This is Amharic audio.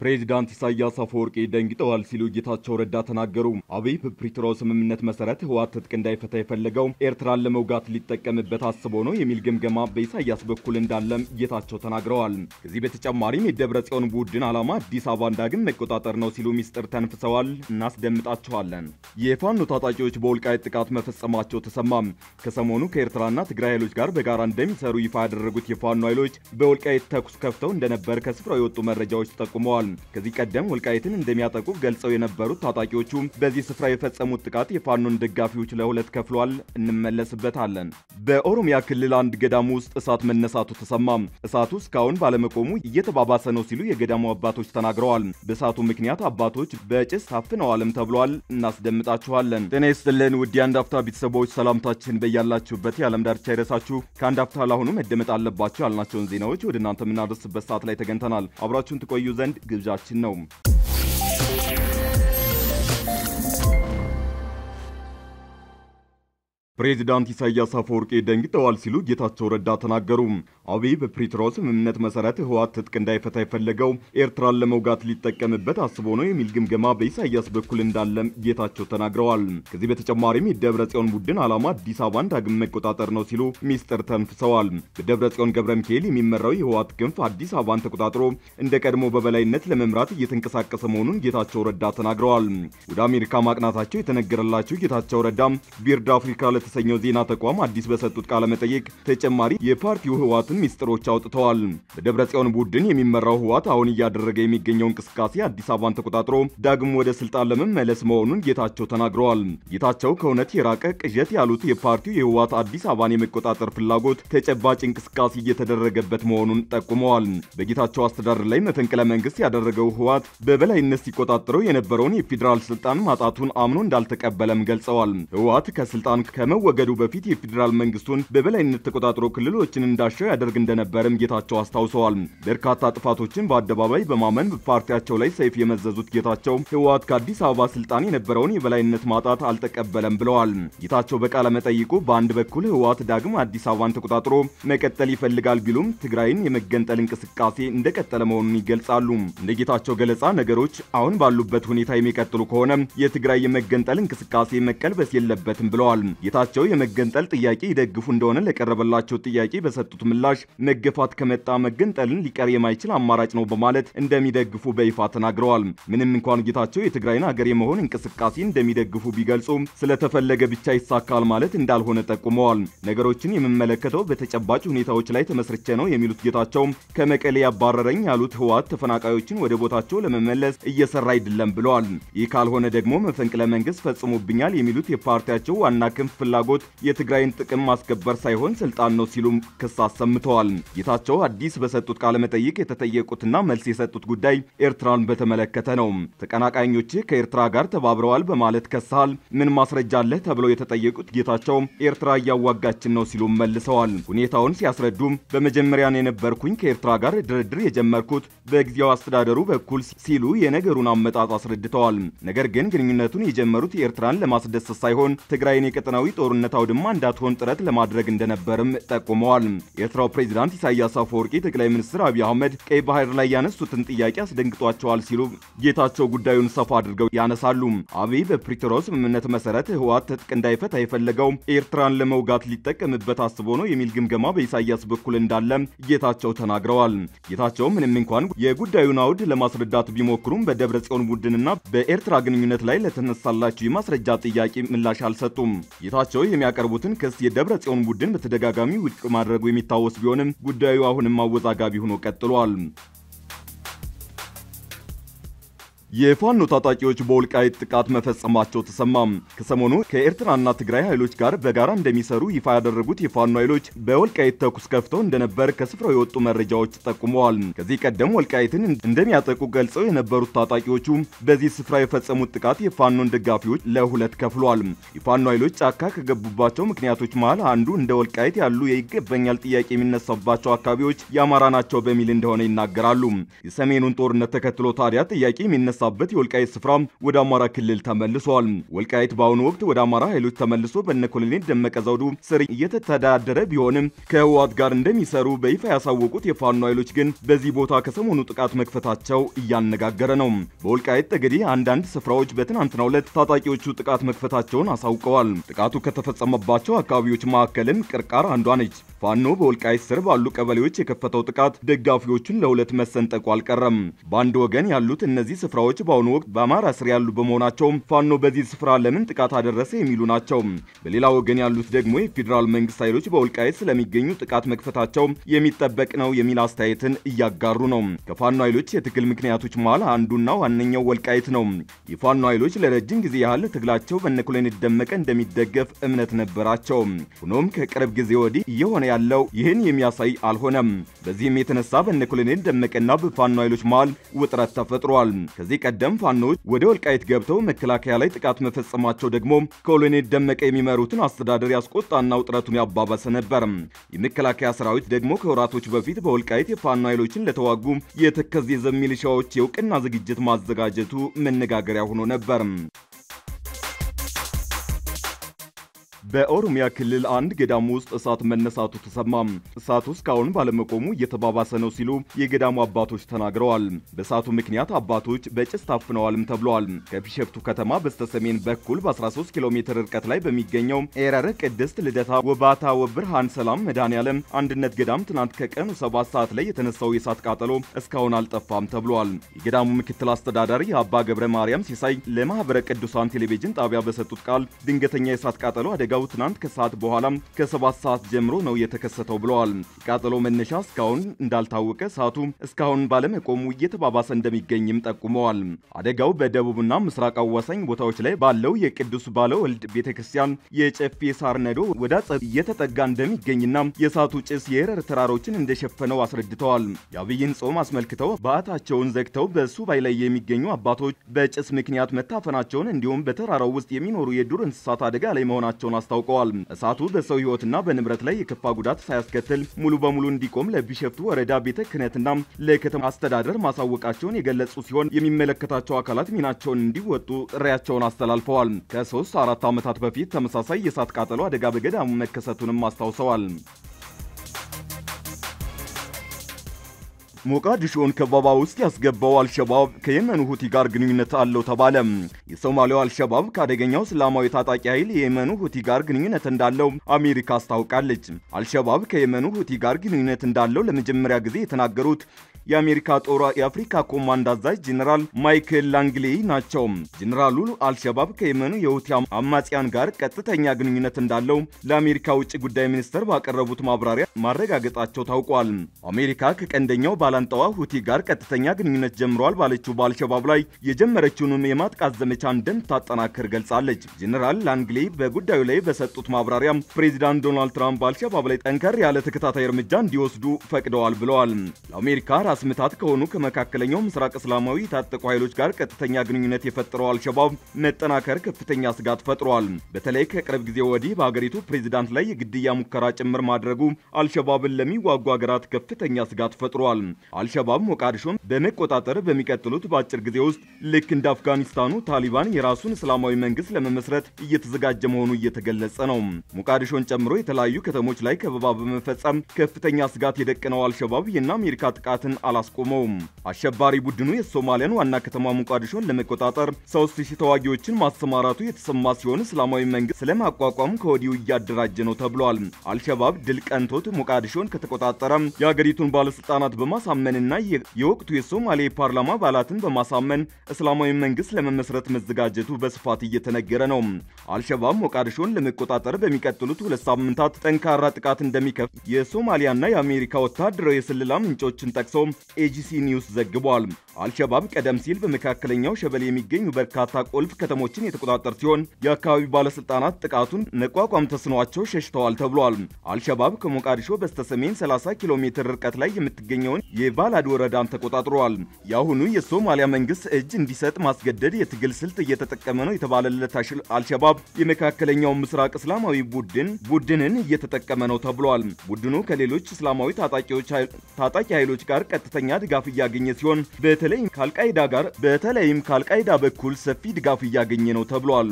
ፕሬዝዳንት ኢሳያስ አፈወርቂ ደንግጠዋል ሲሉ ጌታቸው ረዳ ተናገሩ። አብይ በፕሪቶሪያው ስምምነት መሰረት ህወሓት ትጥቅ እንዳይፈታ የፈለገው ኤርትራን ለመውጋት ሊጠቀምበት አስቦ ነው የሚል ግምገማ በኢሳያስ በኩል እንዳለም ጌታቸው ተናግረዋል። ከዚህ በተጨማሪም የደብረጽዮን ቡድን ዓላማ አዲስ አበባን ዳግም መቆጣጠር ነው ሲሉ ሚስጥር ተንፍሰዋል። እናስደምጣቸዋለን። የፋኖ ታጣቂዎች በወልቃይት ጥቃት መፈጸማቸው ተሰማ። ከሰሞኑ ከኤርትራና ትግራይ ኃይሎች ጋር በጋራ እንደሚሰሩ ይፋ ያደረጉት የፋኖ ኃይሎች በወልቃይት ተኩስ ከፍተው እንደነበር ከስፍራው የወጡ መረጃዎች ጠቁመዋል። ከዚህ ቀደም ወልቃይትን እንደሚያጠቁ ገልጸው የነበሩት ታጣቂዎቹ በዚህ ስፍራ የፈጸሙት ጥቃት የፋኖን ደጋፊዎች ለሁለት ከፍሏል። እንመለስበታለን። በኦሮሚያ ክልል አንድ ገዳም ውስጥ እሳት መነሳቱ ተሰማ። እሳቱ እስካሁን ባለመቆሙ እየተባባሰ ነው ሲሉ የገዳሙ አባቶች ተናግረዋል። በእሳቱ ምክንያት አባቶች በጭስ ታፍነዋልም ተብሏል። እናስደምጣችኋለን። ጤና ይስጥልን ውድ የአንድ አፍታ ቤተሰቦች፣ ሰላምታችን በያላችሁበት የዓለም ዳርቻ ይድረሳችሁ። ከአንድ አፍታ ለአሁኑ መደመጥ አለባቸው ያልናቸውን ዜናዎች ወደ እናንተ የምናደርስበት ሰዓት ላይ ተገኝተናል። አብራችሁን ትቆዩ ዘንድ ግብዣችን ነው። ፕሬዝዳንት ኢሳያስ አፈወርቂ ደንግጠዋል ሲሉ ጌታቸው ረዳ ተናገሩ። አብይ በፕሪቶሪያው ስምምነት መሰረት ህወሓት ትጥቅ እንዳይፈታ የፈለገው ኤርትራን ለመውጋት ሊጠቀምበት አስቦ ነው የሚል ግምገማ በኢሳያስ በኩል እንዳለም ጌታቸው ተናግረዋል። ከዚህ በተጨማሪም የደብረጽዮን ቡድን ዓላማ አዲስ አበባን ዳግም መቆጣጠር ነው ሲሉ ሚስጥር ተንፍሰዋል። በደብረጽዮን ገብረ ሚካኤል የሚመራው የህወሓት ክንፍ አዲስ አበባን ተቆጣጥሮ እንደ ቀድሞ በበላይነት ለመምራት እየተንቀሳቀሰ መሆኑን ጌታቸው ረዳ ተናግረዋል። ወደ አሜሪካ ማቅናታቸው የተነገረላቸው ጌታቸው ረዳ ቢርድ አፍሪካ የተሰኘው ዜና ተቋም አዲስ በሰጡት ቃለ መጠይቅ ተጨማሪ የፓርቲው ህወሓትን ሚስጥሮች አውጥተዋል። በደብረጽዮን ቡድን የሚመራው ህወሓት አሁን እያደረገ የሚገኘው እንቅስቃሴ አዲስ አበባን ተቆጣጥሮ ዳግም ወደ ስልጣን ለመመለስ መሆኑን ጌታቸው ተናግረዋል። ጌታቸው ከእውነት የራቀ ቅዠት ያሉት የፓርቲው የህወሓት አዲስ አበባን የመቆጣጠር ፍላጎት ተጨባጭ እንቅስቃሴ እየተደረገበት መሆኑን ጠቁመዋል። በጌታቸው አስተዳደር ላይ መፈንቅለ መንግስት ያደረገው ህወሓት በበላይነት ሲቆጣጠረው የነበረውን የፌዴራል ስልጣን ማጣቱን አምኖ እንዳልተቀበለም ገልጸዋል። ህወሓት ከስልጣን ወገዱ በፊት የፌዴራል መንግስቱን በበላይነት ተቆጣጥሮ ክልሎችን እንዳሻው ያደርግ እንደነበርም ጌታቸው አስታውሰዋል። በርካታ ጥፋቶችን በአደባባይ በማመን በፓርቲያቸው ላይ ሰይፍ የመዘዙት ጌታቸው ህወሓት ከአዲስ አበባ ስልጣን የነበረውን የበላይነት ማጣት አልተቀበለም ብለዋል። ጌታቸው በቃለ መጠይቁ በአንድ በኩል ህወሓት ዳግም አዲስ አበባን ተቆጣጥሮ መቀጠል ይፈልጋል ቢሉም ትግራይን የመገንጠል እንቅስቃሴ እንደቀጠለ መሆኑን ይገልጻሉ። እንደ ጌታቸው ገለጻ ነገሮች አሁን ባሉበት ሁኔታ የሚቀጥሉ ከሆነ የትግራይ የመገንጠል እንቅስቃሴ መቀልበስ የለበትም ብለዋል። ጌታቸው የመገንጠል ጥያቄ ይደግፉ እንደሆነ ለቀረበላቸው ጥያቄ በሰጡት ምላሽ መገፋት ከመጣ መገንጠልን ሊቀር የማይችል አማራጭ ነው በማለት እንደሚደግፉ በይፋ ተናግረዋል። ምንም እንኳን ጌታቸው የትግራይን ሀገር የመሆን እንቅስቃሴ እንደሚደግፉ ቢገልጹ ስለተፈለገ ብቻ ይሳካል ማለት እንዳልሆነ ጠቁመዋል። ነገሮችን የምመለከተው በተጨባጭ ሁኔታዎች ላይ ተመስርቼ ነው የሚሉት ጌታቸው ከመቀሌ ያባረረኝ ያሉት ህወሓት ተፈናቃዮችን ወደ ቦታቸው ለመመለስ እየሰራ አይደለም ብለዋል። ይህ ካልሆነ ደግሞ መፈንቅለ መንግስት ፈጽሞብኛል የሚሉት የፓርቲያቸው ዋና ክንፍ ፍላጎት የትግራይን ጥቅም ማስከበር ሳይሆን ስልጣን ነው ሲሉ ክስ አሰምተዋል። ጌታቸው አዲስ በሰጡት ቃለ መጠይቅ የተጠየቁትና መልስ የሰጡት ጉዳይ ኤርትራን በተመለከተ ነው። ተቀናቃኞች ከኤርትራ ጋር ተባብረዋል በማለት ከሰሃል፣ ምን ማስረጃ አለህ ተብለው የተጠየቁት ጌታቸው ኤርትራ እያዋጋችን ነው ሲሉ መልሰዋል። ሁኔታውን ሲያስረዱም በመጀመሪያ የነበርኩኝ ከኤርትራ ጋር ድርድር የጀመርኩት በጊዜያዊ አስተዳደሩ በኩል ሲሉ የነገሩን አመጣጥ አስረድተዋል። ነገር ግን ግንኙነቱን የጀመሩት ኤርትራን ለማስደሰት ሳይሆን ትግራይን የቀጠናዊ ጦርነት አውድማ እንዳትሆን ጥረት ለማድረግ እንደነበርም ጠቁመዋል። የኤርትራው ፕሬዝዳንት ኢሳያስ አፈወርቂ ጠቅላይ ሚኒስትር አብይ አህመድ ቀይ ባህር ላይ ያነሱትን ጥያቄ አስደንግጧቸዋል ሲሉ ጌታቸው ጉዳዩን ሰፋ አድርገው ያነሳሉ። አብይ በፕሪቶሪያው ስምምነት መሰረት ህወሓት ትጥቅ እንዳይፈታ የፈለገው ኤርትራን ለመውጋት ሊጠቀምበት አስቦ ነው የሚል ግምገማ በኢሳያስ በኩል እንዳለ ጌታቸው ተናግረዋል። ጌታቸው ምንም እንኳን የጉዳዩን አውድ ለማስረዳት ቢሞክሩም በደብረጽዮን ቡድንና በኤርትራ ግንኙነት ላይ ለተነሳላቸው የማስረጃ ጥያቄ ምላሽ አልሰጡም። ጌታቸው የሚያቀርቡትን ክስ የደብረጽዮን ቡድን በተደጋጋሚ ውድቅ ማድረጉ የሚታወስ ቢሆንም ጉዳዩ አሁንም አወዛጋቢ ሆኖ ቀጥሏል። የፋኖ ታጣቂዎች በወልቃይት ጥቃት መፈጸማቸው ተሰማ። ከሰሞኑ ከኤርትራና ትግራይ ኃይሎች ጋር በጋራ እንደሚሰሩ ይፋ ያደረጉት የፋኖ ኃይሎች በወልቃይት ተኩስ ከፍተው እንደነበር ከስፍራው የወጡ መረጃዎች ጠቁመዋል። ከዚህ ቀደም ወልቃይትን እንደሚያጠቁ ገልጸው የነበሩት ታጣቂዎቹ በዚህ ስፍራ የፈጸሙት ጥቃት የፋኖን ደጋፊዎች ለሁለት ከፍሏል። የፋኖ ኃይሎች ጫካ ከገቡባቸው ምክንያቶች መሃል አንዱ እንደ ወልቃይት ያሉ የይገባኛል ጥያቄ የሚነሳባቸው አካባቢዎች የአማራ ናቸው በሚል እንደሆነ ይናገራሉ። የሰሜኑን ጦርነት ተከትሎ ታዲያ ጥያቄ የሚነሳ የተነሳበት የወልቃይት ስፍራ ወደ አማራ ክልል ተመልሷል። ወልቃይት በአሁኑ ወቅት ወደ አማራ ኃይሎች ተመልሶ በነ ኮሎኔል ደመቀ ዘውዱ ስር እየተተዳደረ ቢሆንም ከህወሓት ጋር እንደሚሰሩ በይፋ ያሳወቁት የፋኖ ኃይሎች ግን በዚህ ቦታ ከሰሞኑ ጥቃት መክፈታቸው እያነጋገረ ነው። በወልቃይት ጠገዴ አንዳንድ ስፍራዎች በትናንትናው ዕለት ታጣቂዎቹ ጥቃት መክፈታቸውን አሳውቀዋል። ጥቃቱ ከተፈጸመባቸው አካባቢዎች መካከልም ቅርቃር አንዷ ነች። ፋኖ በወልቃይት ስር ባሉ ቀበሌዎች የከፈተው ጥቃት ደጋፊዎቹን ለሁለት መሰንጠቁ አልቀረም። በአንድ ወገን ያሉት እነዚህ ስፍራዎች በአሁኑ ወቅት በአማራ ስር ያሉ በመሆናቸው ፋኖ በዚህ ስፍራ ለምን ጥቃት አደረሰ የሚሉ ናቸው። በሌላ ወገን ያሉት ደግሞ የፌዴራል መንግስት ኃይሎች በወልቃይት ስለሚገኙ ጥቃት መክፈታቸው የሚጠበቅ ነው የሚል አስተያየትን እያጋሩ ነው። ከፋኖ ኃይሎች የትግል ምክንያቶች መሃል አንዱና ዋነኛው ወልቃይት ነው። የፋኖ ኃይሎች ለረጅም ጊዜ ያህል ትግላቸው በነ ኮሎኔል ደመቀ እንደሚደገፍ እምነት ነበራቸው። ሆኖም ከቅርብ ጊዜ ወዲህ እየሆነ ያለው ይህን የሚያሳይ አልሆነም። በዚህም የተነሳ በነ ኮሎኔል ደመቀና በፋኖ ኃይሎች መሃል ውጥረት ተፈጥሯል። ከዚህ ቀደም ፋኖች ወደ ወልቃይት ገብተው መከላከያ ላይ ጥቃት መፈጸማቸው ደግሞ ኮሎኔል ደመቀ የሚመሩትን አስተዳደር ያስቆጣና ውጥረቱን ያባባሰ ነበር። የመከላከያ ሰራዊት ደግሞ ከወራቶች በፊት በወልቃይት የፋኖ ኃይሎችን ለተዋጉ የተከዜ ዘብ ሚሊሻዎች የእውቅና ዝግጅት ማዘጋጀቱ መነጋገሪያ ሆኖ ነበር። በኦሮሚያ ክልል አንድ ገዳም ውስጥ እሳት መነሳቱ ተሰማ። እሳቱ እስካሁን ባለመቆሙ እየተባባሰ ነው ሲሉ የገዳሙ አባቶች ተናግረዋል። በእሳቱ ምክንያት አባቶች በጭስ ታፍነዋልም ተብሏል። ከቢሸፍቱ ከተማ በስተሰሜን በኩል በ13 ኪሎ ሜትር ርቀት ላይ በሚገኘው ኤረረ ቅድስት ልደታ ወባታ ወብርሃን ሰላም መድኃኔዓለም አንድነት ገዳም ትናንት ከቀኑ 7 ሰዓት ላይ የተነሳው የእሳት ቃጠሎ እስካሁን አልጠፋም ተብሏል። የገዳሙ ምክትል አስተዳዳሪ አባ ገብረ ማርያም ሲሳይ ለማህበረ ቅዱሳን ቴሌቪዥን ጣቢያ በሰጡት ቃል ድንገተኛ የእሳት ቃጠሎ አደጋ ትናንት ከሰዓት በኋላ ከ7 ሰዓት ጀምሮ ነው የተከሰተው ብለዋል። ቃጠሎ መነሻ እስካሁን እንዳልታወቀ እሳቱ እስካሁን ባለመቆሙ እየተባባሰ እንደሚገኝም ጠቁመዋል። አደጋው በደቡብና ምስራቅ አዋሳኝ ቦታዎች ላይ ባለው የቅዱስ ባለወልድ ቤተክርስቲያን የጨፌ ሳር ነዶ ወደ አጸድ እየተጠጋ እንደሚገኝና የእሳቱ ጭስ የኤረር ተራሮችን እንደሸፈነው አስረድተዋል። የአብይን ጾም አስመልክተው በዓታቸውን ዘግተው በሱባኤ ላይ የሚገኙ አባቶች በጭስ ምክንያት መታፈናቸውን እንዲሁም በተራራው ውስጥ የሚኖሩ የዱር እንስሳት አደጋ ላይ መሆናቸውን አስታውቀዋል። እሳቱ በሰው ህይወትና በንብረት ላይ የከፋ ጉዳት ሳያስከትል ሙሉ በሙሉ እንዲቆም ለቢሸፍቱ ወረዳ ቤተ ክህነትና ለከተማ አስተዳደር ማሳወቃቸውን የገለጹ ሲሆን የሚመለከታቸው አካላት ሚናቸውን እንዲወጡ ጥሪያቸውን አስተላልፈዋል። ከ3-4 ዓመታት በፊት ተመሳሳይ የእሳት ቃጠሎ አደጋ በገዳሙ መከሰቱንም አስታውሰዋል። ሞቃዲሾን ከበባ ውስጥ ያስገባው አልሸባብ ከየመኑ ሁቲ ጋር ግንኙነት አለው ተባለ። የሶማሊያው አልሸባብ ከአደገኛው እስላማዊ ታጣቂ ኃይል የየመኑ ሁቲ ጋር ግንኙነት እንዳለው አሜሪካ አስታውቃለች። አልሸባብ ከየመኑ ሁቲ ጋር ግንኙነት እንዳለው ለመጀመሪያ ጊዜ የተናገሩት የአሜሪካ ጦር የአፍሪካ ኮማንድ አዛዥ ጀነራል ማይክል ላንግሌይ ናቸው። ጀነራሉ አልሸባብ ከየመኑ የሁቲ አማጽያን ጋር ቀጥተኛ ግንኙነት እንዳለው ለአሜሪካ ውጭ ጉዳይ ሚኒስትር ባቀረቡት ማብራሪያ ማረጋገጣቸው ታውቋል። አሜሪካ ከቀንደኛው ባላንጣዋ ሁቲ ጋር ቀጥተኛ ግንኙነት ጀምሯል ባለችው በአልሸባብ ላይ የጀመረችውን የማጥቃት ዘመቻ እንደምታጠናክር ገልጻለች። ጀነራል ላንግሌይ በጉዳዩ ላይ በሰጡት ማብራሪያ ፕሬዚዳንት ዶናልድ ትራምፕ በአልሸባብ ላይ ጠንከር ያለ ተከታታይ እርምጃ እንዲወስዱ ፈቅደዋል ብለዋል። ለአሜሪካ ራስ ምታት ከሆኑ ከመካከለኛው ምስራቅ እስላማዊ የታጠቁ ኃይሎች ጋር ቀጥተኛ ግንኙነት የፈጠረው አልሸባብ መጠናከር ከፍተኛ ስጋት ፈጥሯል። በተለይ ከቅርብ ጊዜ ወዲህ በአገሪቱ ፕሬዚዳንት ላይ የግድያ ሙከራ ጭምር ማድረጉ አልሸባብን ለሚዋጉ ሀገራት ከፍተኛ ስጋት ፈጥሯል። አልሸባብ ሞቃዲሾን በመቆጣጠር በሚቀጥሉት በአጭር ጊዜ ውስጥ ልክ እንደ አፍጋኒስታኑ ታሊባን የራሱን እስላማዊ መንግስት ለመመስረት እየተዘጋጀ መሆኑ እየተገለጸ ነው። ሞቃዲሾን ጨምሮ የተለያዩ ከተሞች ላይ ከበባ በመፈጸም ከፍተኛ ስጋት የደቀነው አልሸባብ የና አሜሪካ ጥቃትን አላስቆመውም። አሸባሪ ቡድኑ የሶማሊያን ዋና ከተማ ሞቃዲሾን ለመቆጣጠር 3000 ተዋጊዎችን ማሰማራቱ የተሰማ ሲሆን እስላማዊ መንግስት ስለማቋቋም ከወዲሁ እያደራጀ ነው ተብሏል። አልሸባብ ድል ቀንቶት ሞቃዲሾን ከተቆጣጠረ የሀገሪቱን ባለስልጣናት በማሳመንና የወቅቱ የሶማሌ ፓርላማ አባላትን በማሳመን እስላማዊ መንግስት ለመመስረት መዘጋጀቱ በስፋት እየተነገረ ነው። አልሸባብ ሞቃዲሾን ለመቆጣጠር በሚቀጥሉት 2 ሳምንታት ጠንካራ ጥቃት እንደሚከፍት የሶማሊያና የአሜሪካ ወታደራዊ የስለላ ምንጮችን ጠቅሶ ኤጂሲ ኒውስ ዘግቧል። አልሸባብ ቀደም ሲል በመካከለኛው ሸበሌ የሚገኙ በርካታ ቁልፍ ከተሞችን የተቆጣጠረ ሲሆን የአካባቢው ባለስልጣናት ጥቃቱን መቋቋም ተስኗቸው ሸሽተዋል ተብሏል። አልሸባብ ከሞቃዲሾ በስተሰሜን 30 ኪሎ ሜትር ርቀት ላይ የምትገኘውን የባላድ ወረዳን ተቆጣጥሯል። የአሁኑ የሶማሊያ መንግስት እጅ እንዲሰጥ ማስገደድ የትግል ስልት እየተጠቀመ ነው የተባለለት አልሸባብ የመካከለኛው ምስራቅ እስላማዊ ቡድንን እየተጠቀመ ነው ተብሏል። ቡድኑ ከሌሎች እስላማዊ ታጣቂ ኃይሎች ጋር ቀጥተኛ ድጋፍ እያገኘ ሲሆን በተለይም ከአልቃይዳ በኩል ሰፊ ድጋፍ እያገኘ ነው ተብሏል።